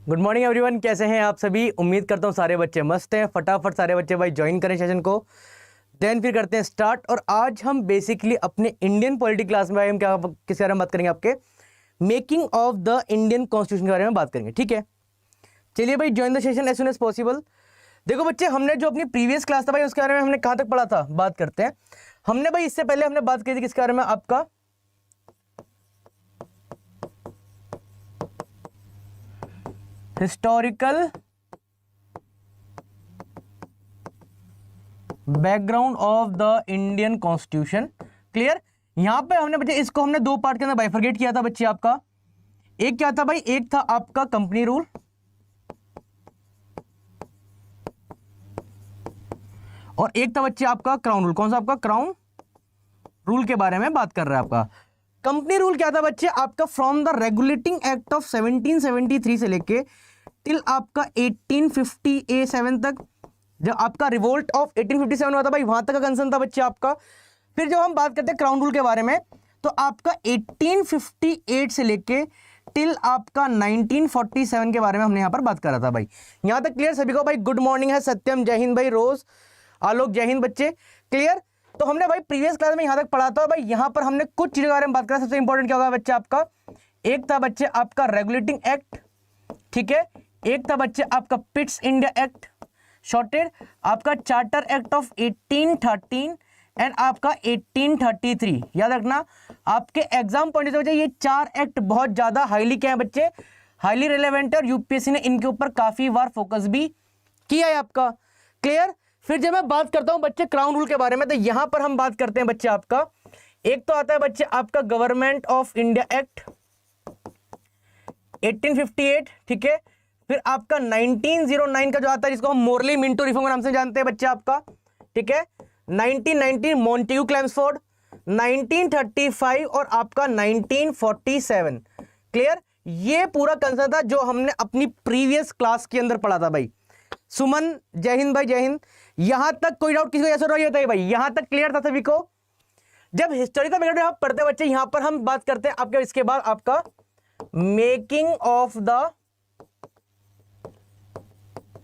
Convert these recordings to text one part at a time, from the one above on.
Good morning everyone, कैसे हैं आप सभी। उम्मीद करता हूँ सारे बच्चे मस्त हैं। फटाफट सारे बच्चे भाई ज्वाइन करें सेशन को, देन फिर करते हैं स्टार्ट। और आज हम बेसिकली अपने इंडियन पॉलिटी क्लास में भाई हम क्या किस बारे में बात करेंगे, आपके making of the Indian constitution के बारे में बात करेंगे। ठीक है, चलिए भाई join the session as soon as possible. देखो बच्चे, हमने जो अपनी प्रीवियस क्लास था भाई उसके बारे में हमने कहाँ तक पढ़ा था, बात करते हैं। हमने भाई इससे पहले हमने बात की थी किसके बारे में, आपका historical background of the Indian constitution. Clear. यहां पे हमने बच्चे इसको हमने दो पार्ट के अंदर बाइफरगेट किया था बच्चे। आपका एक क्या था भाई, एक था आपका कंपनी रूल और एक था बच्चे आपका क्राउन रूल। कौन सा, आपका क्राउन रूल के बारे में बात कर रहा है। आपका कंपनी रूल क्या था बच्चे, आपका from the regulating act of 1773 से लेके टिल आपका 1857 तक, जब आपका रिवोल्ट ऑफ 1857 हुआ था भाई, वहां तक का कंसर्न था बच्चे आपका। फिर जब हम बात करते हैं क्राउन रूल के बारे में, तो आपका 1858 से लेके टिल आपका 1947 के बारे में हमने यहां पर बात कर रहा था भाई। यहां तक क्लियर सभी को भाई। गुड मॉर्निंग है सत्यम, जय हिंद भाई, रोज आलोक, जय हिंद बच्चे। क्लियर। तो हमने भाई प्रीवियस क्लास में यहां तक पढ़ा था भाई। यहां पर हमने कुछ चीजों के बारे में बात करा। सबसे इंपॉर्टेंट क्या होगा बच्चे आपका, एक था बच्चे आपका रेगुलेटिंग एक्ट, ठीक है, एक था बच्चे आपका पिट्स इंडिया एक्ट शॉर्टेड, आपका चार्टर एक्ट ऑफ 1813 एंड आपका 1833। याद रखना, आपके एग्जाम पॉइंट से बच्चे ये चार एक्ट बहुत ज्यादा हाईली क्या है बच्चे, हाईली रिलेवेंट है और यूपीएससी ने इनके ऊपर काफी बार फोकस भी किया है आपका। क्लियर। फिर जब मैं बात करता हूं बच्चे क्राउन रूल के बारे में, तो यहां पर हम बात करते हैं बच्चे आपका, एक तो आता है बच्चे आपका गवर्नमेंट ऑफ इंडिया एक्ट 1858, ठीक है। फिर आपका 1909 का जो आता है, जिसको हम मोरली मिंटो रिफॉर्म के नाम से जानते हैं बच्चे आपका, ठीक है। 1919 मॉन्टेग्यू क्लेम्सफोर्ड, 1935 और आपका 1947। क्लियर। ये पूरा कंसर्न था जो हमने अपनी प्रीवियस क्लास के अंदर पढ़ा था भाई। सुमन जय हिंद भाई, जय हिंद। यहां तक कोई डाउट किसी को ऐसा रही होता है भाई, यहां तक क्लियर था सभी को। जब हिस्टोरिकल बैकग्राउंड आप पढ़ते बच्चे, यहां पर हम बात करते हैं आपके, इसके बाद आपका making of the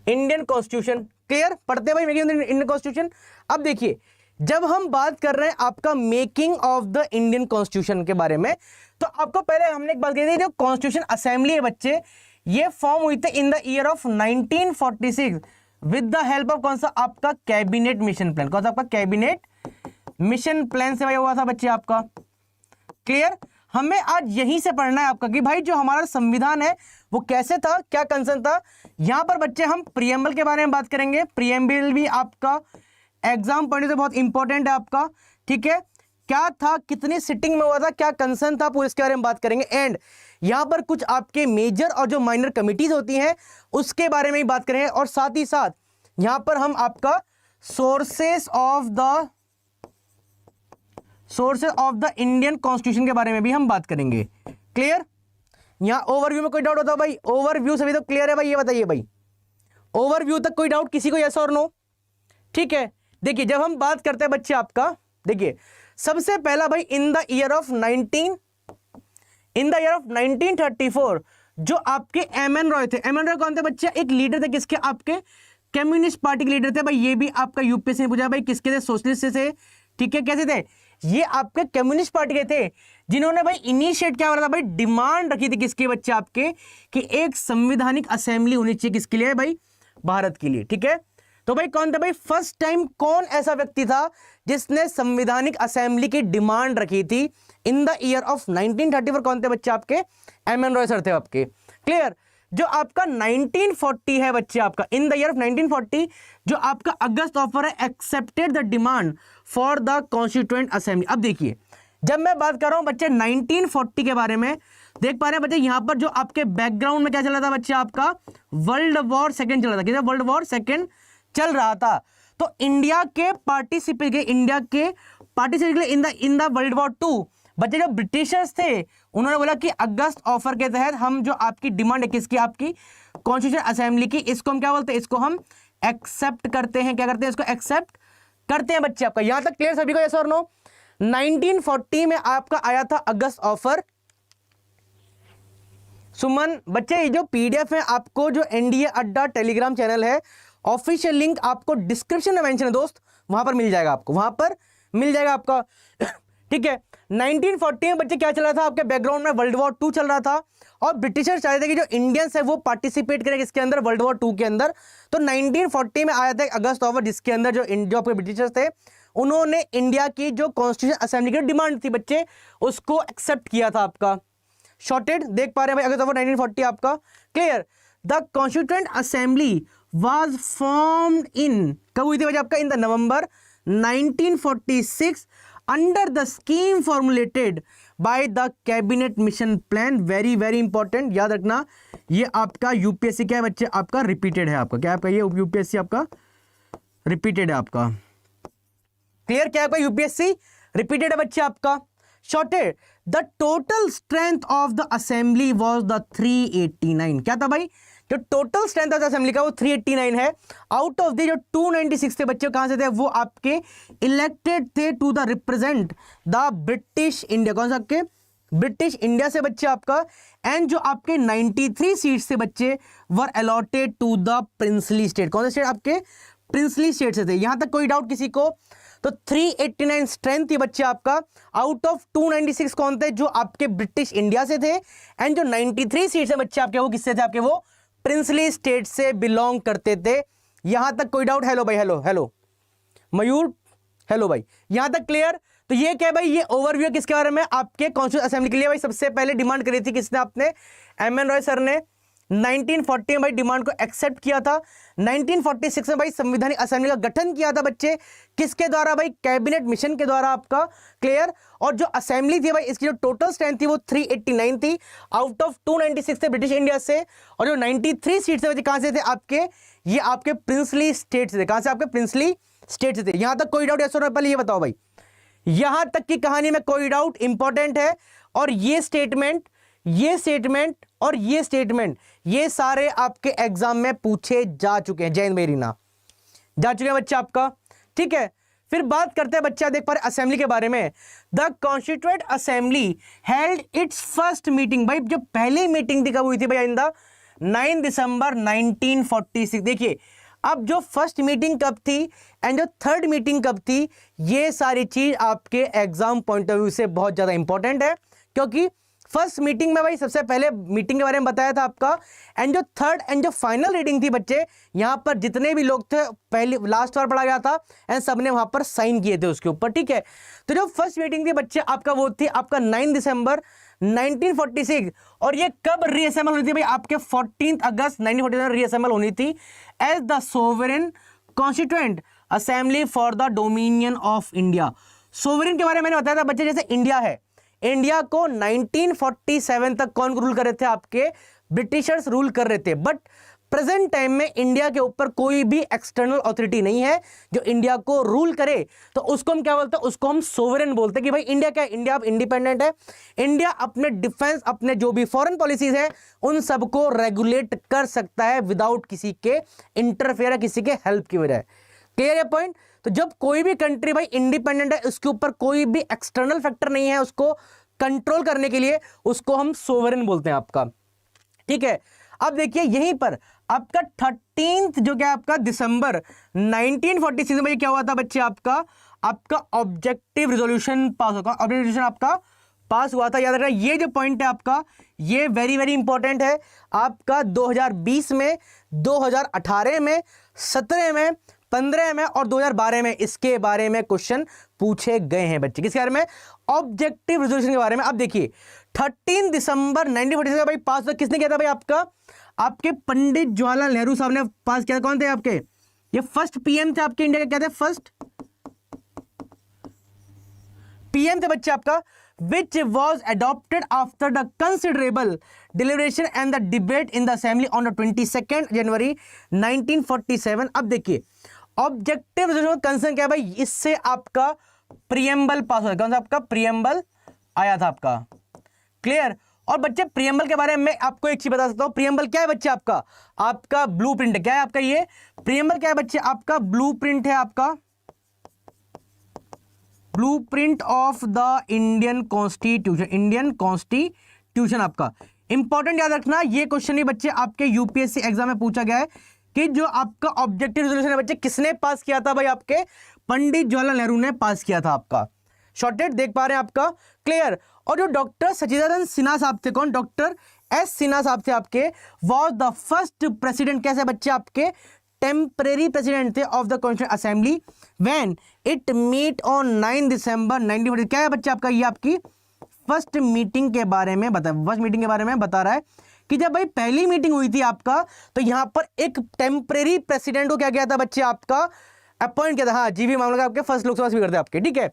Indian constitution. Clear. पढ़ते हैं भाई making of the Indian constitution. अब देखिए, जब हम बात कर रहे हैं आपका making of the Indian constitution के बारे में, तो आपको पहले हमने एक बात कही थी, जो कॉन्स्टिट्यूशन असेंबली है बच्चे, ये फॉर्म हुई थी in the year of 1946 with the help of कौन सा, आपका कैबिनेट मिशन प्लान। कौन सा, आपका कैबिनेट मिशन प्लान से भाई हुआ था बच्चे आपका। क्लियर। हमें आज यहीं से पढ़ना है आपका कि भाई जो हमारा संविधान है वो कैसे था, क्या कंसर्न था। यहां पर बच्चे हम प्रीएम्बल के बारे में बात करेंगे। प्रीएम्बल भी आपका एग्जाम पॉइंट से बहुत इंपॉर्टेंट है आपका, ठीक है। क्या था, कितनी सिटिंग में हुआ था, क्या कंसर्न था, पूरे इसके बारे में बात करेंगे। एंड यहां पर कुछ आपके मेजर और जो माइनर कमिटीज होती हैं उसके बारे में ही बात करेंगे। और साथ ही साथ यहां पर हम आपका sources of the Indian constitution के बारे में भी हम बात करेंगे। क्लियर। यहां ओवरव्यू में कोई डाउट होता है भाई, ओवरव्यू सभी तो क्लियर है भाई, ये बताइए भाई, ओवरव्यू तक कोई डाउट किसी को, यस और नो। ठीक है। देखिए, जब हम बात करते हैं बच्चे आपका, देखिए सबसे पहला भाई इन द ईयर ऑफ 1934 जो आपके एम एन रॉय थे। एम एन रॉय कौन थे बच्चे, एक लीडर थे किसके, आपके कम्युनिस्ट पार्टी के लीडर थे भाई। ये भी आपका यूपीएससी ने पूछा भाई, किसके थे, सोशलिस्ट से। ठीक है, कैसे थे, ये आपके कम्युनिस्ट पार्टी के थे, जिन्होंने भाई इनिशिएट क्या था भाई, डिमांड रखी थी किसके बच्चे आपके, कि एक संवैधानिक असेंबली होनी चाहिए किसके लिए भाई, भारत के लिए। ठीक है। तो भाई कौन था भाई, फर्स्ट टाइम कौन ऐसा व्यक्ति था जिसने संवैधानिक असेंबली की डिमांड रखी थी इन द ईयर ऑफ 1934। कौन थे बच्चे आपके, एम एन रॉय सर थे आपके। क्लियर। जो आपका 1940 है बच्चे आपका, इन द ईयर ऑफ 1940 जो आपका अगस्त ऑफर है, accepted the demand for the constituent assembly. अब देखिए, जब मैं बात कर रहा हूं बच्चे 1940 के बारे में, देख पा रहे हैं बच्चे यहां पर जो आपके बैकग्राउंड में क्या चल रहा था बच्चे आपका, वर्ल्ड वॉर सेकेंड चल रहा था। किधर, वर्ल्ड वॉर सेकेंड चल रहा था। तो इंडिया के participate in the world war 2 बच्चे जो ब्रिटिशर्स थे उन्होंने बोला कि अगस्त ऑफर के तहत हम जो आपकी डिमांड है किसकी, आपकी कॉन्स्टिट्यूशन असेंबली की, इसको हम क्या बोलते हैं, इसको हम एक्सेप्ट करते हैं। क्या करते हैं, इसको एक्सेप्ट करते हैं बच्चे आपका। यहां तक क्लियर सभी को, यस और नो। 1940 में आपका आया था अगस्त ऑफर, सुमन बच्चे ये जो पीडीएफ है आपको जो एनडीए अड्डा टेलीग्राम चैनल है, ऑफिशियल लिंक आपको डिस्क्रिप्शन में मेंशन है दोस्त, वहां पर मिल जाएगा आपको, वहां पर मिल जाएगा आपका। ठीक है, 1940 में बच्चे क्या चल रहा था आपके बैकग्राउंड में, वर्ल्ड वॉर 2 चल रहा था और ब्रिटिशर्स चाहते थे कि जो इंडियंस है वो पार्टिसिपेट करें इसके अंदर, वर्ल्ड वॉर 2 के अंदर। तो 1940 में आया था अगस्त ऑवर, जिसके अंदर जो आपके ब्रिटिशर्स थे उन्होंने इंडिया की जो कॉन्स्टिट्यूशन असेंबली की डिमांड थी बच्चे, उसको एक्सेप्ट किया था आपका। शॉर्टेड देख पा रहे हैं भाई, अगस्त ऑवर 1940 आपका। Clear, the constituent assembly was formed in, कब हुई थी भाई आपका, in the November 1946 under the scheme formulated by the cabinet mission plan. Very very important, याद रखना ये आपका यूपीएससी क्या है बच्चे, आपका रिपीटेड है आपका, क्या आपका ये यूपीएससी आपका रिपीटेड है आपका। क्लियर, क्या आपका यूपीएससी रिपीटेड है बच्चे आपका। Shorted, the total strength of the assembly was the 389, क्या था भाई, जो total strength of the assembly का वो 389 है। आउट ऑफ द जो 296 थे बच्चे कहां से थे, वो आपके इलेक्टेड थे to the represent the British India, कौन सा आपके ब्रिटिश इंडिया से बच्चे आपका। एंड जो आपके 93 सीट्स से बच्चे were allotted to the princely state, कौन से स्टेट आपके प्रिंसली स्टेट से थे, यहां तक कोई डाउट किसी को। तो 389 स्ट्रेंथ थी बच्चे आपका, आउट ऑफ 296 कौन थे, जो आपके ब्रिटिश इंडिया से थे। एंड जो 93 सीट्स है बच्चे आपके वो किससे थे, आपके वो प्रिंसली स्टेट से बिलोंग करते थे। यहां तक कोई डाउट, हेलो भाई, हेलो हेलो मयूर, हेलो भाई, यहां तक क्लियर। तो ये क्या है भाई, ये ओवरव्यू किसके बारे में, आपके कॉन्स्टिट्यूशन असेंबली के लिए। भाई सबसे पहले डिमांड करी थी किसने, आपने एम.एन. रॉय सर ने 1940 में भाई डिमांड को एक्सेप्ट किया था। 1946 में भाई संविधानिक असेंबली का गठन किया था बच्चे, किसके द्वारा भाई, कैबिनेट मिशन के द्वारा आपका। क्लियर, और जो असेंबली थी भाई इसकी जो टोटल स्ट्रेंथ थी वो 389 थी, आउट ऑफ 296 थे ब्रिटिश इंडिया से। और जो 93 सीट्स थे कहां से थे आपके, ये आपके प्रिंसली स्टेट से थे, कहां से आपके प्रिंसली स्टेट से थे। यहां तक कोई डाउट, यस और नो, पहले ये बताओ भाई, यहां तक की कहानी में कोई डाउट, इंपॉर्टेंट है। और ये स्टेटमेंट, ये स्टेटमेंट और ये स्टेटमेंट, ये सारे आपके एग्जाम में पूछे जा चुके हैं, जैन मेरीना जा चुके हैं बच्चा आपका। ठीक है, फिर बात करते हैं बच्चा, देख पा रहे असेंबली के बारे में। The constituent assembly held it's first meeting, भाई जो पहली मीटिंग थी कब हुई थी भाई, इन द 9 दिसंबर 1946। देखिए अब जो फर्स्ट मीटिंग कब थी एंड जो थर्ड मीटिंग कब थी, ये सारी चीज आपके एग्जाम पॉइंट ऑफ व्यू से बहुत ज्यादा इंपॉर्टेंट है। क्योंकि फर्स्ट मीटिंग में भाई सबसे पहले मीटिंग के बारे में बताया था आपका, एंड जो थर्ड एंड जो फाइनल रीडिंग थी बच्चे, यहां पर जितने भी लोग थे पहले लास्ट बार पढ़ा गया था एंड सबने वहां पर साइन किए थे उसके ऊपर। ठीक है, तो जो फर्स्ट मीटिंग थी बच्चे आपका वो थी आपका 9 दिसंबर 1946। और ये कब रीअसेंबल होनी थी भाई, आपके 14 अगस्त 1947 रीअसेंबल होनी थी as the sovereign constituent assembly for the dominion of India. Sovereign के बारे में मैंने बताया था बच्चे, जैसे इंडिया है, इंडिया को 1947 तक कौन रूल कर रहे थे, आपके ब्रिटिशर्स रूल कर रहे थे। बट प्रेजेंट टाइम में इंडिया के ऊपर कोई भी एक्सटर्नल अथॉरिटी नहीं है जो इंडिया को रूल करे, तो उसको हम क्या बोलते हैं, उसको हम सोवरेन बोलते हैं। कि भाई इंडिया क्या है, इंडिया अब इंडिपेंडेंट है, इंडिया अपने डिफेंस, अपने जो भी फॉरेन पॉलिसीज है उन सबको रेगुलेट कर सकता है विदाउट किसी के इंटरफेयर, किसी के हेल्प की वजह। क्लियर है पॉइंट। तो जब कोई भी कंट्री भाई इंडिपेंडेंट है, उसके ऊपर कोई भी एक्सटर्नल फैक्टर नहीं है उसको कंट्रोल करने के लिए, उसको हम सोवरेन बोलते हैं आपका। ठीक है, अब देखिए यहीं पर आपका 13 जो क्या आपका दिसंबर 1946 में क्या हुआ था बच्चे, आपका ऑब्जेक्टिव रिजोल्यूशन पास होगा, ऑब्जेक्टिव रिजोल्यूशन आपका पास हुआ था। याद रखना ये जो पॉइंट है आपका, ये वेरी वेरी इंपॉर्टेंट है आपका। 2020 में, 2018 में, 17 में, 15 में और 2012 में इसके बारे में क्वेश्चन पूछे गए हैं बच्चे। किसके बारे में, ऑब्जेक्टिव रिजोल्यूशन के बारे में। अब देखिए 13 दिसंबर 1946 भाई पास किसने किया था भाई, आपके पंडित जवाहरलाल नेहरू साहब ने पास किया। कौन थे आपके, ये फर्स्ट पीएम थे आपके इंडिया के, क्या थे, फर्स्ट पीएम थे बच्चे आपका। which was adopted after the considerable deliberation and the debate in the assembly on the 22nd January 1947। अब देखिए ऑब्जेक्टिव रिजोल्यूशन कंसर्न क्या है भाई, इससे आपका प्रियम्बल पास होगा। कौन सा आपका प्रियम्बल आया था आपका। क्लियर। और बच्चे प्रियम्बल के बारे में मैं आपको एक चीज बता सकता हूं, प्रियम्बल क्या है बच्चे, आपका ब्लूप्रिंट क्या है, आपका ये प्रियम्बल क्या है बच्चे, आपका ब्लूप्रिंट है, आपका blueprint of the Indian constitution. Indian constitution आपका इंपॉर्टेंट याद रखना, ये क्वेश्चन ही बच्चे आपके यूपीएससी एग्जाम में पूछा गया है कि जो आपका ऑब्जेक्टिव रेजोल्यूशन है बच्चे किसने पास किया था भाई, आपके पंडित जवाहरलाल नेहरू ने पास किया था आपका। शॉर्टेड देख पा रहे हैं आपका, क्लियर। और जो डॉक्टर सचिदानंद सिन्हा साहब थे, कौन, डॉक्टर एस सिन्हा साहब थे आपके, वॉज द फर्स्ट प्रेसिडेंट, कैसे बच्चे आपके टेम्परेरी प्रेसिडेंट थे of the constituent assembly when it meet on 9 December 1940। क्या है बच्चे आपका, ये आपकी फर्स्ट मीटिंग के बारे में बता रहा है कि जब भाई पहली मीटिंग हुई थी आपका, तो यहां पर एक टेम्परेरी प्रेसिडेंट को क्या किया था बच्चे आपका, अपॉइंट किया था। हाँ, जीवी मामला का आपके फर्स्ट लोकसभा स्पीकर थे आपके, ठीक है।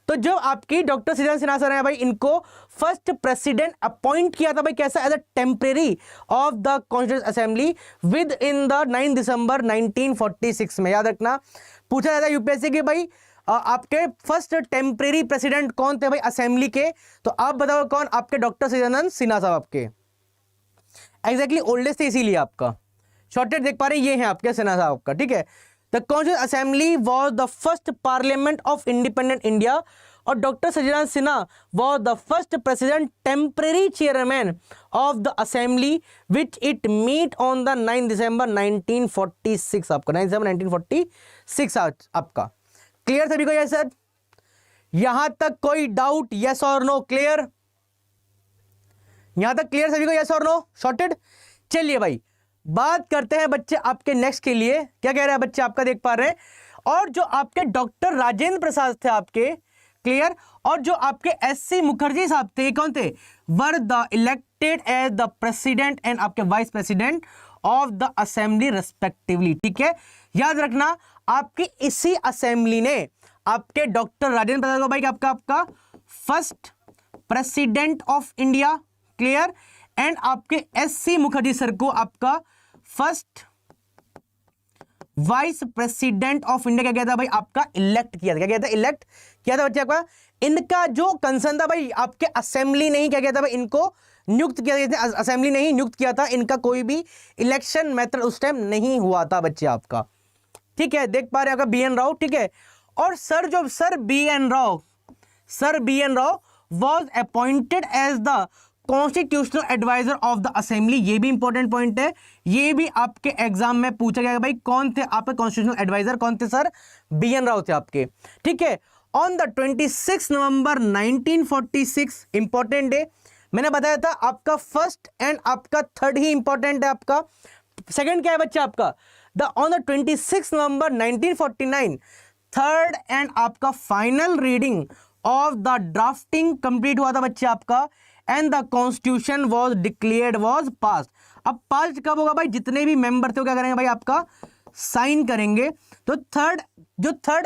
तो जो आपकी डॉक्टर सचिदानंद सिन्हा सर है भाई, इनको फर्स्ट प्रेसिडेंट अपॉइंट किया था भाई, कैसा, as a temporary of the constituent assembly within the 9 December 1946 में। याद रखना, पूछा जाता है यूपीएससी की भाई आपके फर्स्ट टेम्परेरी प्रेसिडेंट कौन थे भाई असेंबली के, तो आप बताओ कौन, आपके डॉक्टर सचिदानंद सिन्हा साहब आपके एग्जैक्टली ओल्डेस्ट थे, इसीलिए आपका शॉर्टेड देख पा रहे हैं, ये है आपके सिन्हा साहब का, ठीक है। The constituent assembly was the first parliament of independent India, और doctor Sachchidananda Sinha was the first president temporary chairman of the assembly which it meet on the 9 December 1946 आपका, 9 दिसंबर 1946 आपका। क्लियर सभी को, यस सर, यहां तक कोई डाउट, यस और no, clear, यहां तक क्लियर सभी को, यस और नो, शॉर्टेड। चलिए भाई बात करते हैं बच्चे आपके नेक्स्ट के लिए, क्या कह रहे हैं बच्चे आपका, देख पा रहे हैं। और जो आपके डॉक्टर राजेंद्र प्रसाद थे आपके, क्लियर, और जो आपके एससी मुखर्जी साहब थे, कौन थे, were the elected as the president and आपके vice president of the assembly respectively, ठीक है। याद रखना, आपकी इसी असेंबली ने आपके डॉक्टर राजेंद्र प्रसाद को भाई आपका first president of India, clear, and आपके एससी मुखर्जी सर को आपका first vice president of India क्या किया था भाई, आपका इलेक्ट किया था। क्या किया था, इलेक्ट किया था बच्चे आपका। इनका जो कंसर्न था भाई, आपके असेंबली नहीं क्या किया था भाई, इनको नियुक्त किया था, असेंबली नहीं नियुक्त किया था, इनका कोई भी इलेक्शन मेथड उस टाइम नहीं हुआ था बच्चे आपका, ठीक है। देख पा रहे हैं आपका बी एन राव, ठीक है। और sir B N Rao was appointed as the constitutional adviser of the assembly, ये भी इंपॉर्टेंट पॉइंट है, ये भी आपके एग्जाम में पूछा गया भाई, कौन थे आपके कॉन्स्टिट्यूशनल एडवाइजर, कौन थे सर, बी एन राव थे आपके, ठीक है। On the 26 November 1946, important day, मैंने बताया था आपका फर्स्ट एंड आपका थर्ड ही इंपॉर्टेंट है, आपका सेकंड क्या है बच्चा आपका, on the 26 November 1949 third and आपका final reading of the drafting complete हुआ था बच्चे आपका, and the constitution was declared was pass. अब पास कब होगा भाई, जितने भी मेंबर थे वो क्या करेंगे भाई, आपका साइन करेंगे। तो थर्ड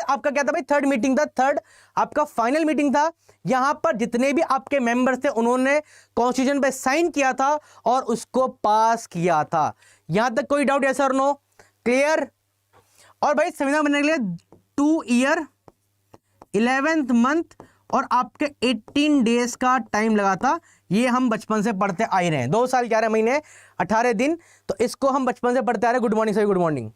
आपका क्या था भाई, थर्ड मीटिंग था, थर्ड आपका फाइनल मीटिंग था, यहां पर जितने भी आपके मेंबर्स थे उन्होंने कॉन्स्टिट्यूशन पे साइन किया था और उसको पास किया था। यहां तक कोई डाउट है सर, नो, क्लियर। और भाई संविधान बनने के लिए 2 ईयर 11th मंथ और आपके 18 डेज का टाइम लगा था, ये हम बचपन से पढ़ते आ रहे हैं, 2 साल 11 महीने 18 दिन, तो इसको हम बचपन से पढ़ते आ रहे हैं। Good morning sir, good morning.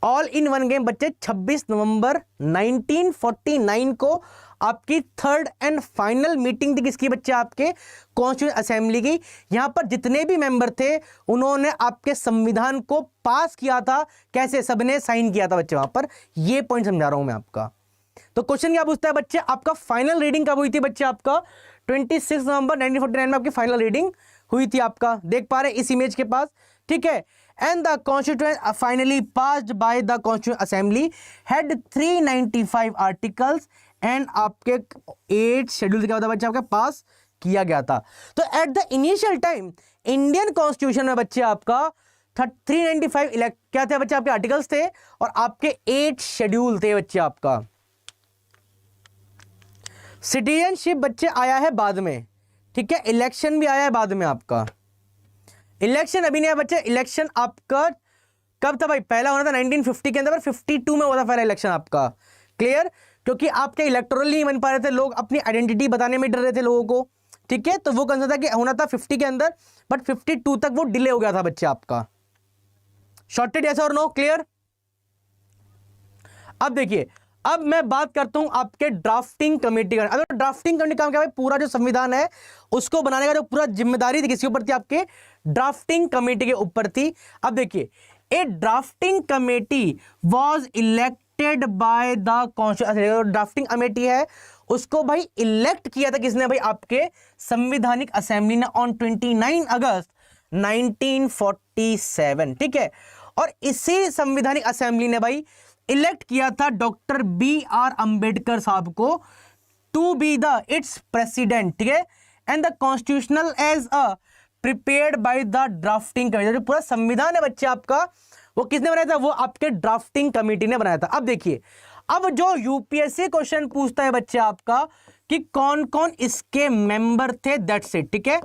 All in one game बच्चे 26 नवंबर 1949 को आपकी थर्ड एंड फाइनल मीटिंग थी, किसकी बच्चे, आपके कॉन्स्टिट्यूएंट असेंबली की। यहां पर जितने भी मेंबर थे उन्होंने आपके संविधान को पास किया था, कैसे, सबने साइन किया था बच्चे, वहां पर ये पॉइंट समझा रहा हूं मैं आपका। तो क्वेश्चन क्या पूछता है बच्चे, आपका फाइनल रीडिंग कब हुई थी बच्चे, आपका 26 नवंबर 1949 में आपकी फाइनल रीडिंग हुई थी, आपका देख पा रहे हैं इस इमेज के पास, ठीक है। And the constituent finally passed by the constituent assembly had 395 articles and आपके 8 शेड्यूल क्या होता है बच्चे, आपका पास किया गया था। तो at the initial time Indian constitution में बच्चे आपका 395 क्या थे बच्चे, आपके आर्टिकल्स थे और आपके 8 शेड्यूल थे बच्चे आपका। सिटीजनशिप बच्चे आया है बाद में, ठीक है। इलेक्शन भी आया है बाद में आपका, इलेक्शन अभी नहीं है बच्चे। इलेक्शन आपका कब था भाई, पहला होना था 1950 के अंदर, पर 52 में हुआ था पहला इलेक्शन आपका, क्लियर। क्योंकि आपके इलेक्टोरल नहीं बन पा रहे थे, लोग अपनी आइडेंटिटी बताने में डर रहे थे लोगों को, ठीक है। तो वो कंसर्न था कि होना था 50 के अंदर, बट 52 तक वो डिले हो गया था बच्चे आपका। शॉर्टेड, यस और नो, क्लियर। अब देखिए अब मैं बात करता हूं आपके ड्राफ्टिंग कमेटी का। अगर ड्राफ्टिंग कमेटी का क्या है, पूरा जो संविधान है उसको बनाने का जो पूरा जिम्मेदारी थी किसके ऊपर थी, आपके ड्राफ्टिंग कमेटी के ऊपर थी। अब देखिए, a drafting committee was elected by the constitution. Drafting committee है उसको भाई इलेक्ट किया था किसने भाई, आपके संवैधानिक असेंबली ने ऑन 29 अगस्त 1947, ठीक है। और इसी संवैधानिक असेंबली ने भाई इलेक्ट किया था डॉक्टर B.R. अंबेडकर साहब को to be the its president, ठीक है। And the constitutional as a prepared by the drafting committee. जो पूरा संविधान है बच्चे आपका, वो किसने बनाया था, वो आपके ड्राफ्टिंग कमेटी ने बनाया था। अब देखिए, अब जो यूपीएससी क्वेश्चन पूछता है बच्चे आपका कि कौन कौन इसके मेंबर थे, दैट्स इट, ठीक है।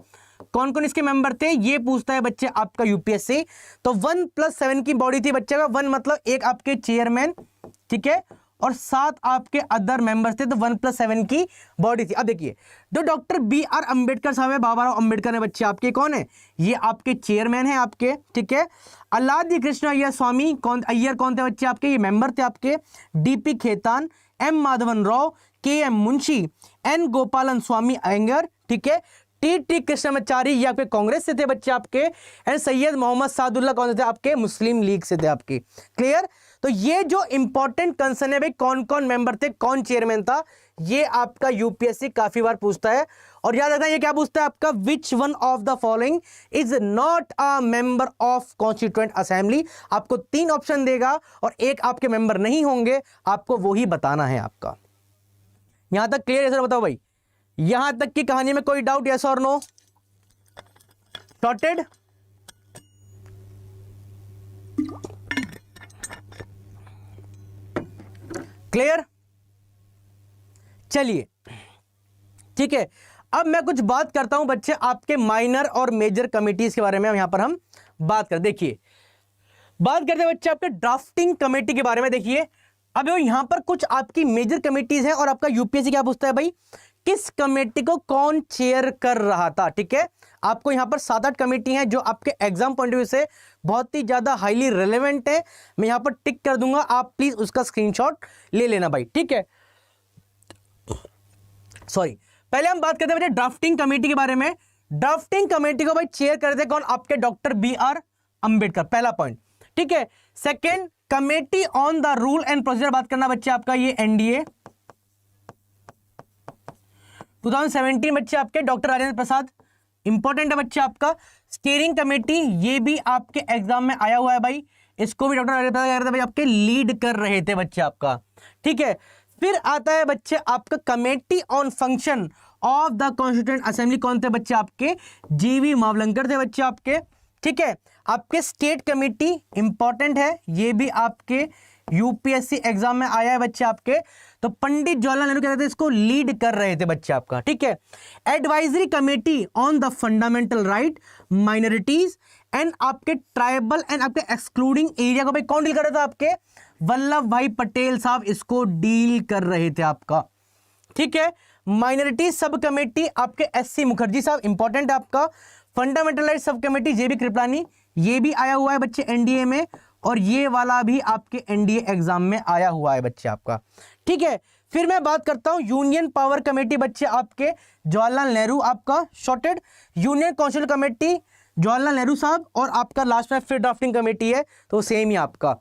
कौन कौन इसके मेंबर थे ये पूछता है बच्चे आपका यूपीएससी। तो 1+7 की बॉडी थी बच्चे का, 1 मतलब एक आपके चेयरमैन, ठीक है, और 7 आपके अदर मेंबर्स थे, तो 1+7 की बॉडी थी। अब देखिए, जो डॉक्टर B.R. अंबेडकर साहब है, बाबा राव अंबेडकर है बच्चे आपके, कौन है ये, आपके चेयरमैन है आपके, ठीक है। अल्लादी कृष्ण अय्यर स्वामी अय्यर कौन थे बच्चे आपके, ये मेंबर थे आपके। D.P. Khetan, M. Madhavan Rao, K.M. Munshi, N. गोपालन स्वामी अयंगर, ठीक है। T.T. कृष्णमाचारी ये आपके कांग्रेस से थे बच्चे आपके। एंड सैयद मोहम्मद सादुल्लाह कौन से थे, आपके मुस्लिम लीग से थे आपके। क्लियर। तो ये जो इंपॉर्टेंट कंसर्न है भाई, कौन कौन मेंबर थे, कौन चेयरमैन था, ये आपका यूपीएससी काफी बार पूछता है। और याद रखना ये क्या पूछता है आपका, which one of the following is not a member of constituent assembly. आपको 3 ऑप्शन देगा और एक आपके मेंबर नहीं होंगे, आपको वो ही बताना है आपका। यहां तक क्लियर है सर, बताओ भाई, यहां तक की कहानी में कोई डाउट, यस और नो? सॉर्टेड। क्लियर। चलिए ठीक है, अब मैं कुछ बात करता हूं बच्चे आपके माइनर और मेजर कमिटीज के बारे में। यहां पर हम बात कर, देखिए बात करते हैं बच्चे आपके ड्राफ्टिंग कमेटी के बारे में। देखिए अब यहां पर कुछ आपकी मेजर कमिटीज हैं और आपका यूपीएससी क्या पूछता है भाई, किस कमेटी को कौन चेयर कर रहा था, ठीक है। आपको यहां पर 7-8 कमेटी हैं जो आपके एग्जाम पॉइंट ऑफ व्यू से बहुत ही ज्यादा हाईली रेलेवेंट है। मैं यहां पर टिक कर दूंगा, आप प्लीज उसका स्क्रीनशॉट ले लेना भाई, ठीक है। सॉरी, पहले हम बात करते हैं ड्राफ्टिंग कमेटी के बारे में। ड्राफ्टिंग कमेटी को भाई चेयर करते कौन, आपके डॉक्टर B.R. अंबेडकर, पहला पॉइंट, ठीक है। Second, committee on the rule and procedure बात करना बच्चे आपका, ये एनडीए 2017 बच्चे आपके डॉक्टर राजेंद्र प्रसाद, इंपॉर्टेंट है बच्चे आपका। स्टीयरिंग कमेटी ये भी आपके एग्जाम में आया हुआ है भाई, इसको भी डॉक्टर राजेंद्र प्रसाद भाई आपके लीड कर रहे थे बच्चे आपका, ठीक है। फिर आता है बच्चे आपका committee on function of the constituent assembly, कौन थे बच्चे आपके, जीवी मावलंकर थे बच्चे आपके, ठीक है। आपके स्टेट कमेटी इंपॉर्टेंट है, ये भी आपके यूपीएससी एग्जाम में आया है बच्चे आपके, तो पंडित जवाहरलाल नेहरू कहते थे इसको लीड कर रहे थे बच्चे आपका, ठीक है। Advisory committee on the fundamental right minorities and आपके ट्राइबल एंड आपके एक्सक्लूडिंग एरिया को भाई कौन डील कर रहा था, आपके वल्लभ भाई पटेल साहब इसको डील कर रहे थे आपका, ठीक है। माइनॉरिटी सब कमेटी आपके एससी मुखर्जी साहब, इंपॉर्टेंट है आपका। फंडामेंटल राइट सब कमेटी जेबी कृपलानी, ये भी आया हुआ है बच्चे एनडीए में, और ये वाला भी आपके एनडीए एग्जाम में आया हुआ है बच्चे आपका, ठीक है। फिर मैं बात करता हूं यूनियन पावर कमेटी बच्चे आपके जवाहरलाल नेहरू, आपका shorted. Union council committee Jawaharlal Nehru साहब, और आपका लास्ट में फिर ड्राफ्टिंग कमेटी है, तो सेम ही आपका।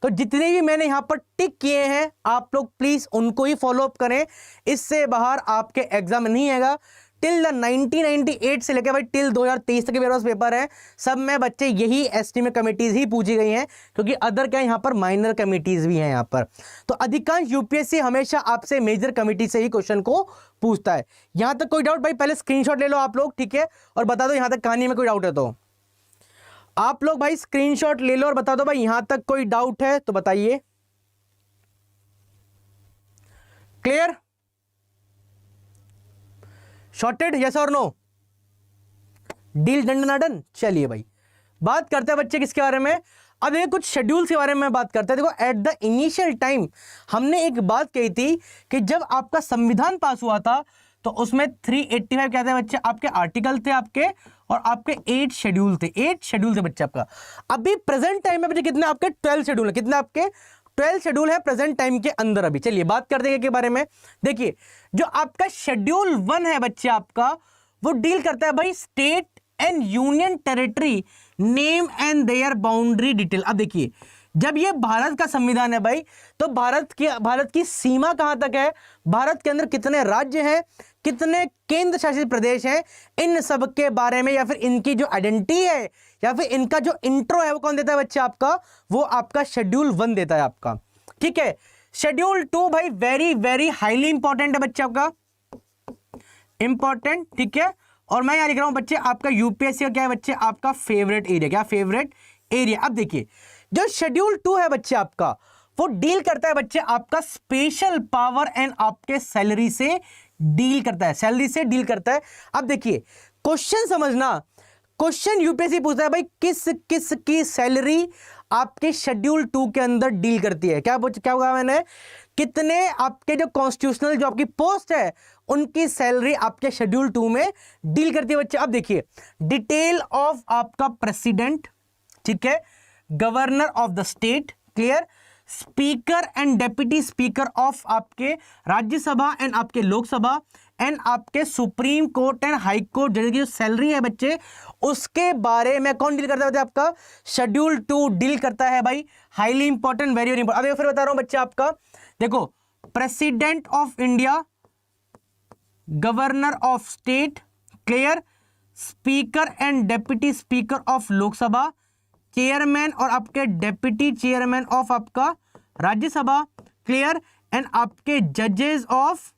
तो जितने भी मैंने यहां पर टिक किए हैं आप लोग प्लीज उनको ही फॉलो अप करें, इससे बाहर आपके एग्जाम नहीं आएगा। टिल द 1998 से लेकर भाई टिल 2023 तक के मेरे पास पेपर है, सब में बच्चे यही एस्टीमेट कमेटीज ही पूछी गई हैं, क्योंकि अदर क्या यहाँ पर माइनर कमेटीज भी हैं यहाँ पर। तो अधिकांश यूपीएससी हमेशा आपसे मेजर कमेटी से ही क्वेश्चन को पूछता है। यहाँ तक कोई डाउट भाई, पहले स्क्रीनशॉट ले लो आप लोग, ठीक है, और बता दो यहाँ तक कहानी में कोई डाउट है तो आप लोग भाई स्क्रीनशॉट ले लो और बता दो भाई यहां तक कोई डाउट है तो बताइए। क्लियर, शॉर्टेड, यस और नो, डील डन ना डन। चलिए भाई बात करते हैं बच्चे किसके बारे में, अब ये कुछ शेड्यूल्स के बारे में बात करते हैं। देखो एट द इनिशियल टाइम हमने एक बात कही थी कि जब आपका संविधान पास हुआ था तो उसमें 385 क्या थे बच्चे आपके आर्टिकल थे आपके, और आपके 8 शेड्यूल थे, 8 शेड्यूल थे बच्चे आपका। अभी प्रेजेंट टाइम में बच्चे कितने आपके 12 शेड्यूल है, कितने आपके 12 शेड्यूल है प्रेजेंट टाइम के अंदर अभी। चलिए बात करते हैं के बारे में। देखिए जो आपका शेड्यूल 1 है बच्चे आपका, वो डील करता है भाई state and union territory name and their boundary detail. अब देखिए जब ये भारत का संविधान है भाई, तो भारत की सीमा कहां तक है, भारत के अंदर कितने राज्य हैं, कितने केंद्र शासित प्रदेश हैं, इन सब के बारे में, या फिर इनकी जो आइडेंटिटी है या फिर इनका जो इंट्रो है वो कौन देता है बच्चे आपका, वो आपका शेड्यूल 1 देता है आपका। ठीक है, शेड्यूल 2 भाई वेरी वेरी हाईली इंपॉर्टेंट है बच्चे आपका, इंपॉर्टेंट। ठीक है, और मैं यहां लिख रहा हूं बच्चे आपका यूपीएससी का क्या है बच्चे आपका फेवरेट एरिया। क्या फेवरेट एरिया। अब देखिए जो शेड्यूल 2 है बच्चे आपका, वो डील करता है बच्चे आपका स्पेशल पावर एंड आपके सैलरी से डील करता है, सैलरी से डील करता है। अब देखिए क्वेश्चन समझना, क्वेश्चन यूपीएससी पूछता है भाई किस किस की सैलरी आपके शेड्यूल 2 के अंदर डील करती है। क्या होगा मैंने, कितने आपके जो कॉन्स्टिट्यूशनल जो आपकी पोस्ट है उनकी सैलरी आपके शेड्यूल 2 में डील करती है बच्चे। अब देखिए डिटेल ऑफ आपका प्रेसिडेंट, ठीक है, governor of the state, clear, speaker and deputy speaker of आपके राज्यसभा एंड आपके लोकसभा एंड आपके supreme court and high court जज की जो सैलरी है बच्चे, उसके बारे में कौन डील करता है आपका, शेड्यूल 2 डील करता है भाई। Highly important, very very important. अब फिर बता रहा हूं बच्चे आपका, देखो president of India, governor of state, clear, speaker and deputy speaker of Lok Sabha, chairman और आपके डेप्यूटी चेयरमैन ऑफ आपका राज्यसभा, क्लियर, एंड आपके जजेस ऑफ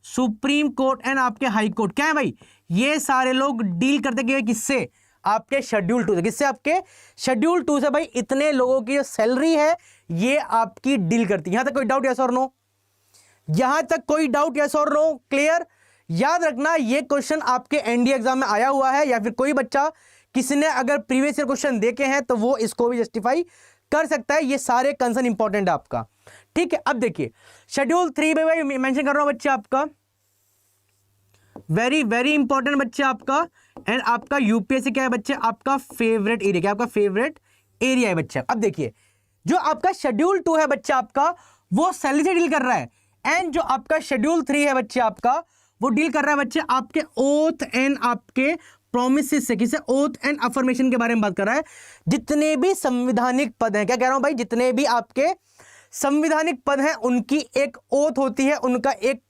सुप्रीम कोर्ट एंड आपके हाई कोर्ट। क्या है भाई, ये सारे लोग डील करते हैं किससे, आपके शेड्यूल 2 से। किससे, आपके शेड्यूल 2 से भाई। इतने लोगों की जो सैलरी है ये आपकी डील करती है। यहां तक कोई डाउट, यस और नो, यहां तक कोई डाउट, यस और नो, क्लियर। याद रखना ये क्वेश्चन आपके एनडीए एग्जाम में आया हुआ है, या फिर कोई बच्चा किसी ने अगर प्रीवियस ईयर क्वेश्चन देखे हैं तो वो इसको भी जस्टिफाई कर सकता है। ये सारे कंसर्न इंपॉर्टेंट है आपका। ठीक है, अब देखिए शेड्यूल 3 में भाई मेंशन कर रहा हूं बच्चे आपका, वेरी वेरी इंपॉर्टेंट बच्चे आपका, एंड आपका यूपीएससी क्या है बच्चे आपका फेवरेट एरिया। क्या आपका फेवरेट एरिया है बच्चे। अब देखिए जो आपका शेड्यूल 2 है बच्चे आपका, वो सैलरी से डील कर रहा है, एंड जो आपका शेड्यूल 3 है बच्चे आपका, वो डील कर रहा है बच्चे आपके ओथ एंड आपके प्रोमिसेस से। किसे, ओथ एंड अफर्मेशन के बारे में बात कर रहा है। जितने भी संवैधानिक पद हैं, क्या कह रहा हूं भाई, जितने भी आपके संवैधानिक पद हैं उनकी एक ओथ होती है, उनका एक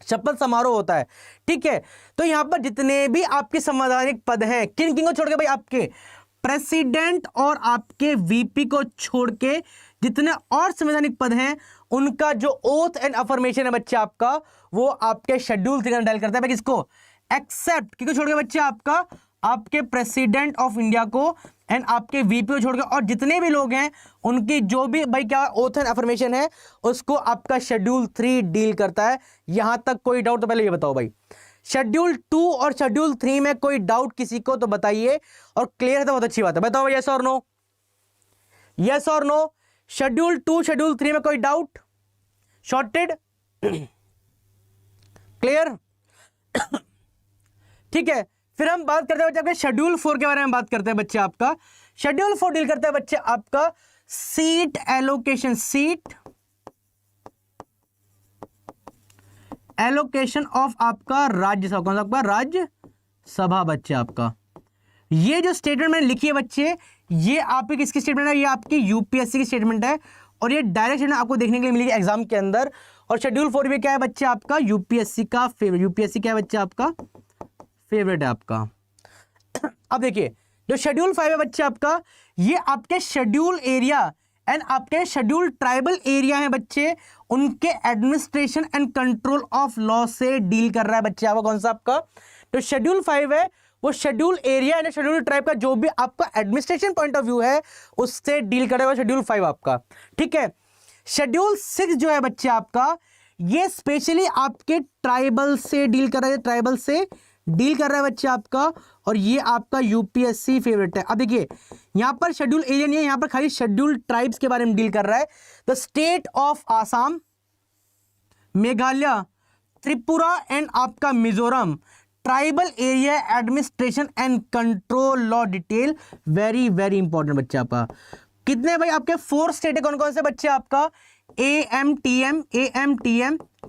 शपथ समारोह होता है। ठीक है, तो यहां पर जितने भी आपके संवैधानिक पद हैं, किन किन को छोड़ के भाई, आपके प्रेसिडेंट और आपके वीपी को छोड़ के जितने और संवैधानिक पद हैं उनका जो ओथ एंड अफर्मेशन है बच्चे आपका, वो आपके शेड्यूल 3 डायल करता है भाई। किसको, एक्सेप्ट किसको छोड़ के बच्चे आपका, आपके प्रेसिडेंट ऑफ इंडिया को एंड आपके वीपी को छोड़ के, और जितने भी लोग हैं उनकी जो भी भाई क्या ओथ एंड अफर्मेशन है उसको आपका शेड्यूल 3 डील करता है। यहां तक कोई डाउट, तो पहले ये बताओ भाई शेड्यूल 2 और शेड्यूल 3 में कोई डाउट किसी को तो बताइए, और क्लियर है तो बहुत अच्छी बात है। बताओ यस और नो, यस और नो, शेड्यूल 2 शेड्यूल 3 में कोई डाउट, शॉर्टेड, क्लियर। ठीक है, फिर हम बात करते हैं बच्चे आपके शेड्यूल 4 के बारे में बात करते हैं बच्चे आपका। शेड्यूल 4 डील करते हैं बच्चे आपका seat allocation, seat allocation of आपका राज्यसभा। कौन सा आपका राज्यसभा बच्चे आपका। ये जो स्टेटमेंट मैंने लिखी है बच्चे, ये आपकी किसकी स्टेटमेंट है, ये आपकी यूपीएससी की स्टेटमेंट है, और ये डायरेक्ट स्टेटमेंट आपको देखने के लिए मिलेगी एग्जाम के अंदर। और शेड्यूल 4 में क्या है बच्चे आपका, यूपीएससी का फेवरेट, यूपीएससी क्या है बच्चे आपका फेवरेट है आपका। अब देखिए जो शेड्यूल 5 है बच्चे आपका, ये आपके शेड्यूल एरिया एंड आपके शेड्यूल ट्राइबल एरिया है बच्चे, उनके administration and control of law से डील कर रहा है बच्चे आपका। कौन सा आपका, तो शेड्यूल 5 है वो schedule area and schedule tribe का जो भी आपका एडमिनिस्ट्रेशन पॉइंट ऑफ व्यू है उससे डील करेगा शेड्यूल 5 आपका। ठीक है, शेड्यूल 6 जो है बच्चे आपका, ये स्पेशली आपके ट्राइबल से डील कर रहा है, ट्राइबल से डील कर रहा है बच्चे आपका, और ये आपका यूपीएससी फेवरेट है। अब देखिए यहां पर शेड्यूल एरिया नहीं है, यहां पर खाली शेड्यूल ट्राइब्स के बारे में डील कर रहा है। The state of Assam, Meghalaya, Tripura and आपका Mizoram, tribal area administration and control law detail, very very important बच्चा आपका। कितने भाई आपके 4 स्टेट है, कौन कौन से बच्चे आपका AMTM,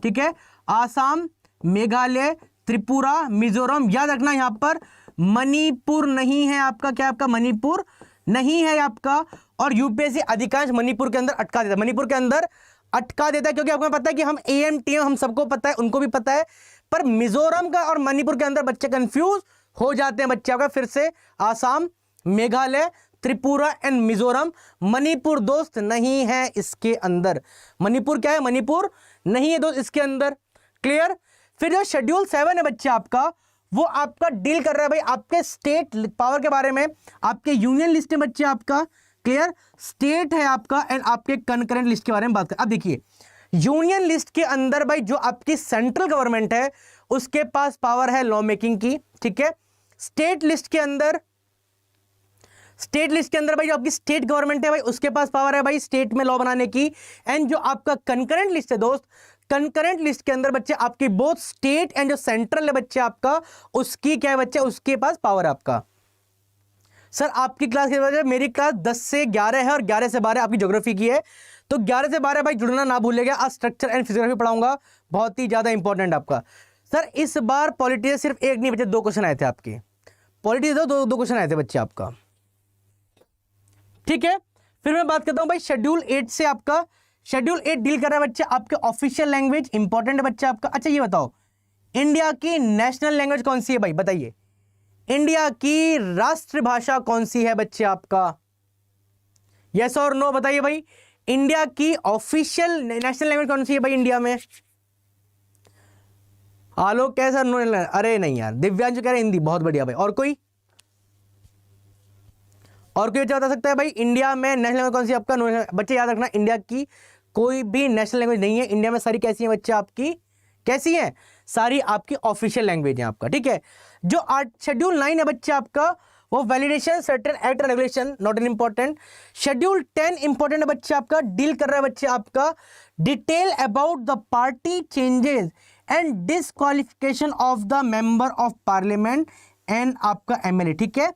ठीक है, आसाम, मेघालय, त्रिपुरा, मिजोरम। याद रखना यहां पर मणिपुर नहीं है आपका, क्या आपका मणिपुर नहीं है आपका। और यूपीएससी अधिकांश मणिपुर के अंदर अटका देता है, मणिपुर के अंदर अटका देता है, क्योंकि आपको पता है कि हम AMTM हम सबको पता है, उनको भी पता है, पर मिजोरम का और मणिपुर के अंदर बच्चे कंफ्यूज हो जाते हैं बच्चे आपका। फिर से आसाम, मेघालय, त्रिपुरा एंड मिजोरम। मणिपुर दोस्त नहीं है इसके अंदर, मणिपुर क्या है, मणिपुर नहीं है दोस्त इसके अंदर। क्लियर। फिर जो शेड्यूल 7 है बच्चे आपका, वो आपका डील कर रहा है भाई आपके स्टेट पावर के बारे में, आपके यूनियन लिस्ट है बच्चे आपका। क्लियर। स्टेट है आपका एंड आपके कंकरेंट लिस्ट के बारे में बात कर। अब देखिए यूनियन लिस्ट के अंदर भाई जो आपकी सेंट्रल गवर्नमेंट है उसके पास पावर है लॉ मेकिंग की, ठीक है। स्टेट लिस्ट के अंदर भाई जो आपकी स्टेट गवर्नमेंट है भाई उसके पास पावर है भाई स्टेट में लॉ बनाने की। एंड जो आपका कंकरेंट लिस्ट है दोस्त, कंकरेंट लिस्ट के अंदर बच्चे आपकी बोथ स्टेट एंड जो सेंट्रल है बच्चे आपका, उसकी क्या है बच्चे, उसके पास पावर है आपका। सर आपकी क्लास के वजह मेरी क्लास 10 से 11 है और 11 से 12 आपकी ज्योग्राफी की है, तो 11 से 12 भाई जुड़ना ना भूलिएगा। आज स्ट्रक्चर एंड फिजियोग्राफी पढ़ाऊंगा, बहुत ही ज्यादा इंपॉर्टेंट आपका। सर इस बार पॉलिटी से सिर्फ एक नहीं बच्चे, 2 क्वेश्चन आए थे आपके, पॉलिटी से दो क्वेश्चन आए थे बच्चे आपका, ठीक है। फिर मैं बात करता हूं भाई शेड्यूल 8 से। आपका शेड्यूल 8 डील कर रहा है बच्चे आपके ऑफिशियल लैंग्वेज, इंपॉर्टेंट है बच्चे आपका। अच्छा ये बताओ इंडिया की नेशनल लैंग्वेज कौन सी है भाई, बताइए इंडिया की राष्ट्रभाषा कौन सी है बच्चे आपका, यस और नो बताइए भाई। इंडिया की ऑफिशियल नेशनल लैंग्वेज कौन सी है भाई इंडिया में। आलोक कैसा नो, अरे नहीं यार, दिव्यांशु कह रहे हिंदी, बहुत बढ़िया भाई। और कोई बता सकता है भाई इंडिया में नेशनल लैंग्वेज कौन सी आपका। बच्चे याद रखना इंडिया की कोई भी नेशनल लैंग्वेज नहीं है, इंडिया में सारी कैसी है बच्चे आपकी, कैसी है, सारी आपकी ऑफिशियल लैंग्वेज है आपका, ठीक है। जो शेड्यूल 9 है बच्चे आपका, वो validation certain act regulation, not an important. Schedule 10 important है बच्चे आपका, डील कर रहा है बच्चे आपका detail about the party changes and disqualification of the member of parliament and आपका MLA, ठीक है।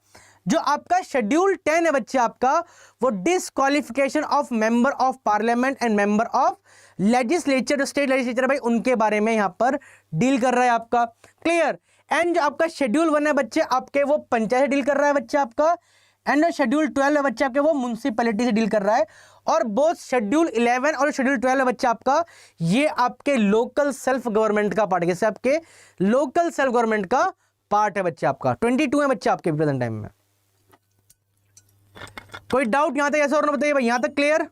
जो आपका शेड्यूल 10 है बच्चे आपका, वो disqualification of member of parliament and member of legislature, जो स्टेट लेजिस्लेचर है भाई उनके बारे में यहां पर डील कर रहा है आपका। क्लियर। एंड जो आपका शेड्यूल 1 है बच्चे आपके, वो पंचायत से डील कर रहा है बच्चे आपका। एंड शेड्यूल 12 है बच्चे आपके, वो म्युनिसिपैलिटी से डील कर रहा है। और बोथ शेड्यूल 11 और शेड्यूल 12 है बच्चे आपका, ये आपके लोकल सेल्फ गवर्नमेंट का पार्ट है, जैसे आपके लोकल सेल्फ गवर्नमेंट का पार्ट है बच्चे आपका। 22 है बच्चे आपके प्रेजेंट टाइम में। कोई डाउट यहां तक ऐसा और ना बताइए भाई, यहां तक क्लियर।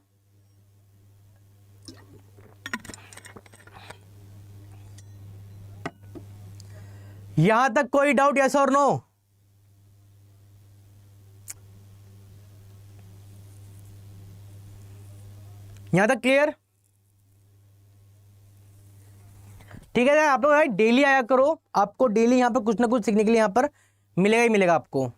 यहां तक कोई डाउट यस और नो। यहां तक क्लियर, ठीक है। आप लोग भाई डेली आया करो, आपको डेली यहां पर कुछ ना कुछ सीखने के लिए यहां पर मिलेगा ही मिलेगा आपको।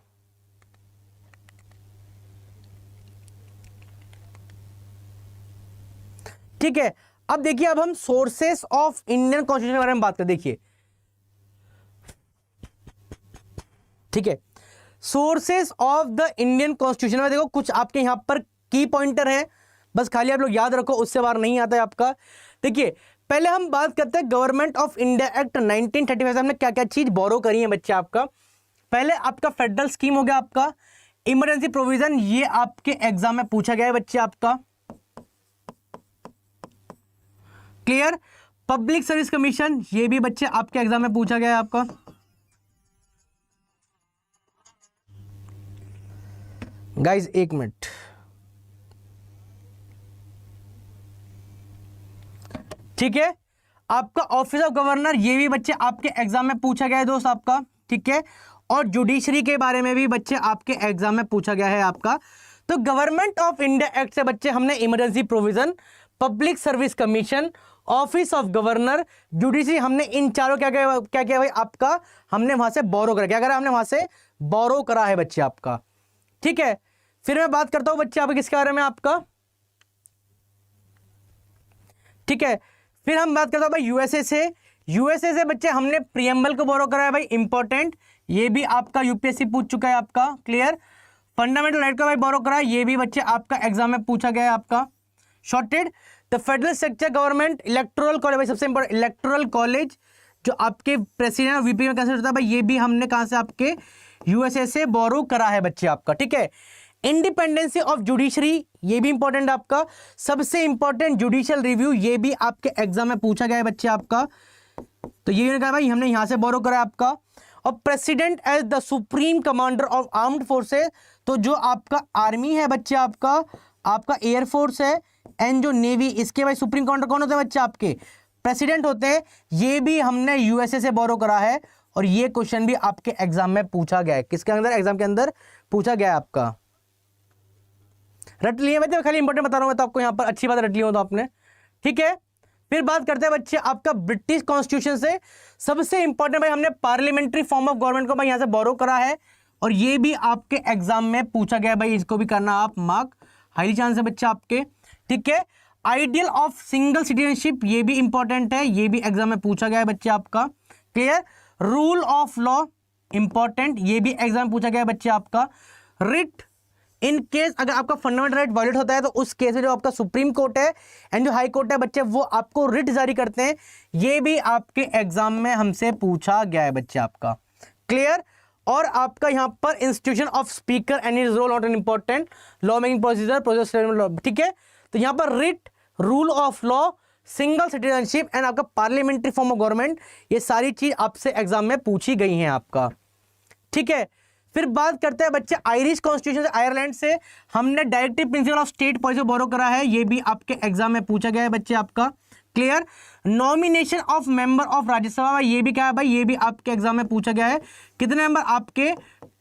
ठीक है। अब देखिए, अब हम सोर्सेस ऑफ इंडियन कॉन्स्टिट्यूशन के बारे में बात करें। देखिए ठीक है, sources of the Indian constitution में देखो कुछ आपके यहां पर की पॉइंटर हैं, बस खाली आप लोग याद रखो, उससे बाहर नहीं आता है आपका। देखिए पहले हम बात करते हैं गवर्नमेंट ऑफ इंडिया एक्ट 1935 से हमने क्या क्या चीज बोरो करी है बच्चे आपका। पहले आपका फेडरल स्कीम हो गया, आपका इमरजेंसी प्रोविजन, ये आपके एग्जाम में पूछा गया है बच्चे आपका। क्लियर। पब्लिक सर्विस कमीशन, ये भी बच्चे आपके एग्जाम में पूछा गया है आपका। गाइज एक मिनट, ठीक है। आपका ऑफिस ऑफ गवर्नर, ये भी बच्चे आपके एग्जाम में पूछा गया है दोस्त आपका, ठीक है। और जुडिशरी के बारे में भी बच्चे आपके एग्जाम में पूछा गया है आपका। तो गवर्नमेंट ऑफ इंडिया एक्ट से बच्चे हमने emergency provision, public service commission, office of governor, judiciary, हमने इन चारों क्या किया भाई आपका, हमने वहां से बोरो करा। क्या करा हमने वहां से बोरो करा है बच्चे आपका, ठीक है। फिर मैं बात करता हूं बच्चे आपके किसके बारे में आपका, ठीक है। फिर हम बात करता हूं भाई यूएसए से। यूएसए से बच्चे हमने प्रियम्बल को बोरो करा है भाई, इंपॉर्टेंट, ये भी आपका यूपीएससी पूछ चुका है आपका। क्लियर। फंडामेंटल राइट का भाई बोरो करा है, ये भी बच्चे आपका एग्जाम में पूछा गया है आपका। Shorted the federal structure government electoral college, भाई सबसे इंपॉर्टेंट इलेक्टोरल कॉलेज जो आपके प्रेसिडेंट और वीपी में कैसे होता है भाई, ये भी हमने कहां से आपके यूएसए से बोरो करा है बच्चे आपका, ठीक है। इंडिपेंडेंसी ऑफ जुडिशरी, ये भी इंपॉर्टेंट आपका। सबसे इंपॉर्टेंट जुडिशियल रिव्यू, ये भी आपके एग्जाम में पूछा गया है बच्चे आपका, तो ये कहा भाई हमने यहां से बोरो करा है आपका। और president as the supreme commander of armed forces, तो जो आपका आर्मी है बच्चे आपका एयरफोर्स है एंड जो नेवी, इसके भाई सुप्रीम कमांडर कौन होते हैं बच्चे आपके, प्रेसिडेंट होते हैं। ये भी हमने यूएसए से बोरो करा है और ये क्वेश्चन भी आपके एग्जाम में पूछा गया है। किसके अंदर, एग्जाम के अंदर पूछा गया है आपका। रट लिए बच्चे, खाली इंपॉर्टेंट बता रहा हूं मैं तो आपको, यहां पर अच्छी बात रट ली हो तो आपने, ठीक है। फिर बात करते हैं बच्चे आपका ब्रिटिश कॉन्स्टिट्यूशन से। सबसे इंपॉर्टेंट भाई हमने पार्लियामेंट्री फॉर्म ऑफ गवर्नमेंट को भाई यहां से बोरो करा है और ये भी आपके एग्जाम में पूछा गया भाई, इसको भी करना आप मार्क, हाईली चांस है बच्चे आपके, ठीक है। आइडियल ऑफ सिंगल सिटीजनशिप, ये भी इंपॉर्टेंट है, ये भी एग्जाम में पूछा गया है बच्चे आपका, clear. Rule of law important, ये भी एग्जाम में पूछा गया है बच्चे आपका। रिट, इन केस अगर आपका फंडामेंटल राइट वायलेट होता है तो उस केस में जो आपका सुप्रीम कोर्ट है एंड जो हाई कोर्ट है बच्चे वो आपको रिट जारी करते हैं, ये भी आपके एग्जाम में हमसे पूछा गया है बच्चे आपका, क्लियर। और आपका यहां पर institution of speaker and his role not an important, law making procedure, ठीक है। तो यहां पर writ, rule of law, single citizenship and आपका पार्लियामेंट्री फॉर्म ऑफ गवर्नमेंट, ये सारी चीज आपसे एग्जाम में पूछी गई हैं आपका, ठीक है। फिर बात करते हैं बच्चे आयरिश कॉन्स्टिट्यूशन से, आयरलैंड से हमने directive principle of state policy borrow करा है, ये भी आपके एग्जाम में पूछा गया है बच्चे आपका, clear. Nomination of member of Rajya Sabha, ये भी क्या है भाई, ये भी आपके एग्जाम में पूछा गया है। कितने मेंबर आपके,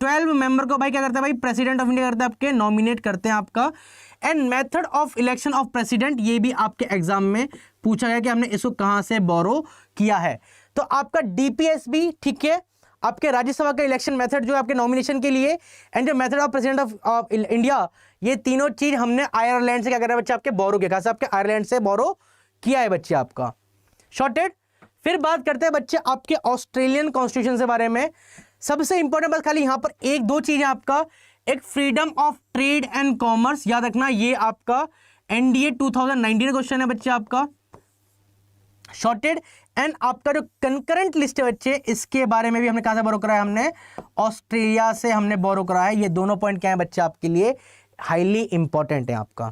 12 मेंबर को भाई क्या करते हैं भाई, प्रेसिडेंट ऑफ इंडिया करते हैं आपके, नॉमिनेट करते हैं आपका। And method of election of president, ये भी आपके एग्जाम में पूछा गया कि हमने इसको कहां से बोरो किया है। तो आपका डीपीएस भी, ठीक है, आपके राज्यसभा का इलेक्शन मेथड जो है आपके नॉमिनेशन के लिए एंड जो method of president of India, ये तीनों चीज हमने आयरलैंड से क्या कर रहे हैं बच्चे आपके बोरो किया, कहां से आपके आयरलैंड से बोरो किया है बच्चे आपका, शॉर्टेड। फिर बात करते हैं बच्चे आपके ऑस्ट्रेलियन कॉन्स्टिट्यूशन से बारे में। सबसे इंपॉर्टेंट बस खाली यहां पर एक दो चीजें आपका, एक freedom of trade and commerce, याद रखना ये आपका एनडीए 2019 क्वेश्चन है बच्चे आपका, शॉर्टेड। एंड आपका जो कंकरेंट लिस्ट है बच्चे, इसके बारे में भी हमने कहां से बोरो करा है, हमने ऑस्ट्रेलिया से हमने बोरो करा है। ये दोनों पॉइंट क्या है बच्चे आपके लिए हाईली इंपॉर्टेंट है आपका,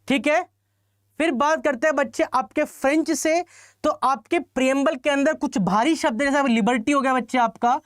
ठीक है। फिर बात करते हैं बच्चे आपके फ्रेंच से, तो आपके प्रियम्बल के अंदर कुछ भारी शब्द जैसे लिबर्टी हो गया बच्चे आपका,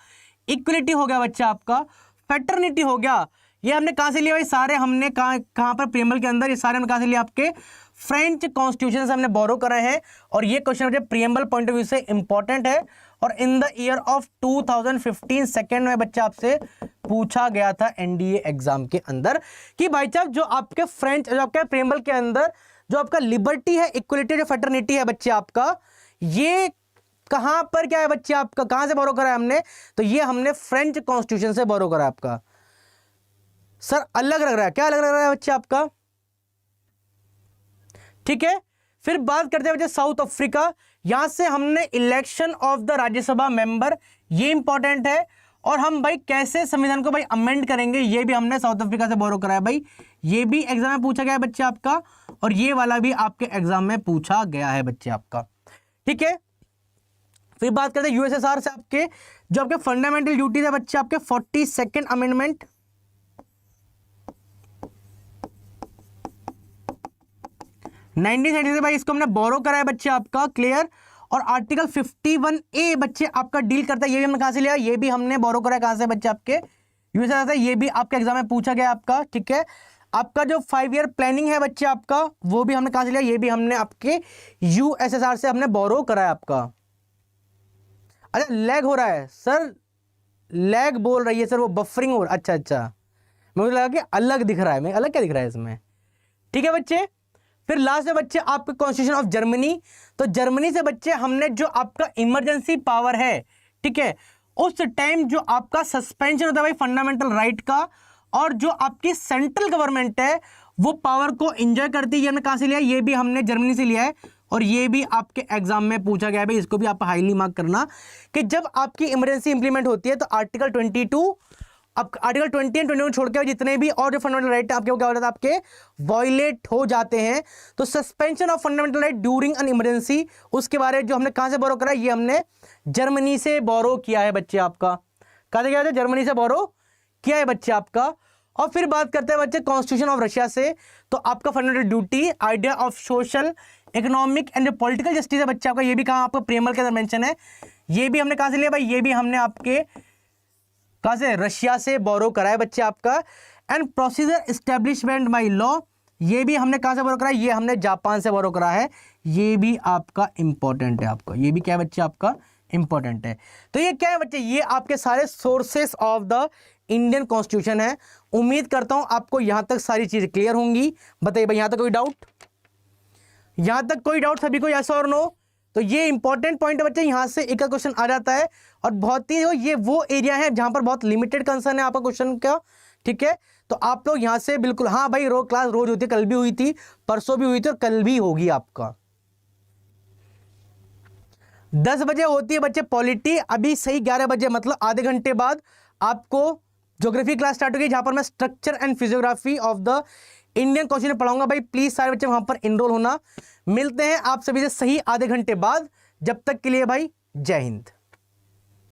इक्वलिटी हो गया बच्चे आपका, फैटर्निटी हो गया, ये हमने कहां से लिया भाई, सारे हमने कहां पर प्रियम्बल के अंदर, ये सारे हमने कहां से लिया, आपके फ्रेंच कॉन्स्टिट्यूशन से हमने बोरो करे हैं। और ये question preamble point of view से इंपॉर्टेंट है और in the year of 2015 second में बच्चा आपसे पूछा गया था एनडीए एग्जाम के अंदर कि भाई साहब जो आपके फ्रेंच, जो आपके प्रियम्बल के अंदर जो आपका लिबर्टी है, इक्वलिटी, जो फैटर्निटी है बच्चे आपका, ये कहां पर क्या है बच्चे आपका, कहां से बोरो करा है हमने, तो ये हमने फ्रेंच कॉन्स्टिट्यूशन से बोरो करा है आपका। सर अलग लग रहा है, क्या अलग लग रहा है बच्चे आपका, ठीक है। फिर बात करते हैं बच्चे साउथ अफ्रीका, यहां से हमने election of the Rajya Sabha member, ये इंपॉर्टेंट है। और हम भाई कैसे संविधान को भाई अमेंड करेंगे, ये भी हमने साउथ अफ्रीका से बोरो करा है भाई, ये भी एग्जाम में पूछा गया है बच्चे आपका, और ये वाला भी आपके एग्जाम में पूछा गया है बच्चे आपका, ठीक है। फिर बात करते हैं यूएसएसआर से, आपके जो आपके फंडामेंटल ड्यूटीज है बच्चे आपके 42nd अमेंडमेंट, 1970 से भाई इसको हमने बोरो करा है बच्चे आपका, क्लियर। और आर्टिकल 51A बच्चे आपका डील करता है, ये भी हमने कहां से लिया, ये भी हमने बोरो करा है कहां से बच्चे आपके यूएसएसआर से, ये भी आपके एग्जाम में पूछा गया आपका, ठीक है। आपका जो 5 ईयर प्लानिंग है बच्चे आपका, वो भी हमने कहां से लिया, ये भी हमने आपके यूएसएसआर से हमने बोरो करा है आपका। अच्छा लैग हो रहा है सर, लैग बोल रही है सर, वो बफरिंग हो रहा है, अच्छा अच्छा, मुझे लगा कि अलग दिख रहा है, मैं अलग क्या दिख रहा है इसमें, ठीक है बच्चे। फिर लास्ट में बच्चे आपके कॉन्स्टिट्यूशन ऑफ जर्मनी, तो जर्मनी से बच्चे हमने जो आपका इमरजेंसी पावर है, ठीक है, उस टाइम जो आपका सस्पेंशन होता है भाई फंडामेंटल राइट का, और जो आपकी सेंट्रल गवर्नमेंट है वो पावर को एंजॉय करती है, ये हमने कहां से लिया, ये भी हमने जर्मनी से लिया है। और ये भी आपके एग्जाम में पूछा गया है भाई, इसको भी आप हाईली मार्क करना कि जब आपकी इमरजेंसी इंप्लीमेंट होती है तो आर्टिकल 22 अब आर्टिकल 20 एंड 21 छोड़ के जितने भी और जो फंडामेंटल राइट आपके क्या हो जाता है, आपके वायलेट हो जाते हैं। तो suspension of fundamental right during an emergency, उसके बारे में जो हमने कहां से बोरो करा, ये हमने जर्मनी से बोरो किया है बच्चे आपका। कहां से किया है? जर्मनी से बोरो किया है बच्चे आपका। और फिर बात करते हैं बच्चे कॉन्स्टिट्यूशन ऑफ रशिया से। तो आपका fundamental duty, idea of social economic and political justice है बच्चे आपका। ये भी कहां आपका प्रेमल के अंदर मेंशन है। ये भी हमने कहां से लिया भाई? ये भी हमने आपके कहां से? रशिया से बोरो करा है बच्चे आपका। And procedure establishment by law, ये भी हमने कहां से बोरो करा है? ये हमने जापान से बोरो करा है। ये भी आपका इंपॉर्टेंट है आपका। ये भी क्या है बच्चे आपका? इंपॉर्टेंट है। तो ये क्या है बच्चे? ये आपके सारे sources of the Indian constitution है। उम्मीद करता हूं आपको यहां तक सारी चीजें क्लियर होंगी। बताइए भाई, यहां तक कोई डाउट? यहां तक कोई डाउट सभी को? यस और नो? तो ये इंपॉर्टेंट पॉइंट है बच्चे, यहां से एक क्वेश्चन आ जाता है। और बहुत ही ये वो एरिया है जहां पर बहुत लिमिटेड कंसर्न है आपका क्वेश्चन का, ठीक है। तो आप लोग यहां से बिल्कुल, हाँ भाई क्लास रोज होती है, कल भी हुई थी, परसों भी हुई थी और कल भी होगी आपका। 10 बजे होती है बच्चे पॉलिटी, अभी सही 11 बजे, मतलब आधे घंटे बाद आपको ज्योग्राफी क्लास स्टार्ट होगी, जहां पर मैं structure and physiography of the Indian constitution पढ़ाऊंगा। भाई प्लीज सारे बच्चे वहां पर इनरोल होना। मिलते हैं आप सभी से सही आधे घंटे बाद। जब तक के लिए भाई जय हिंद।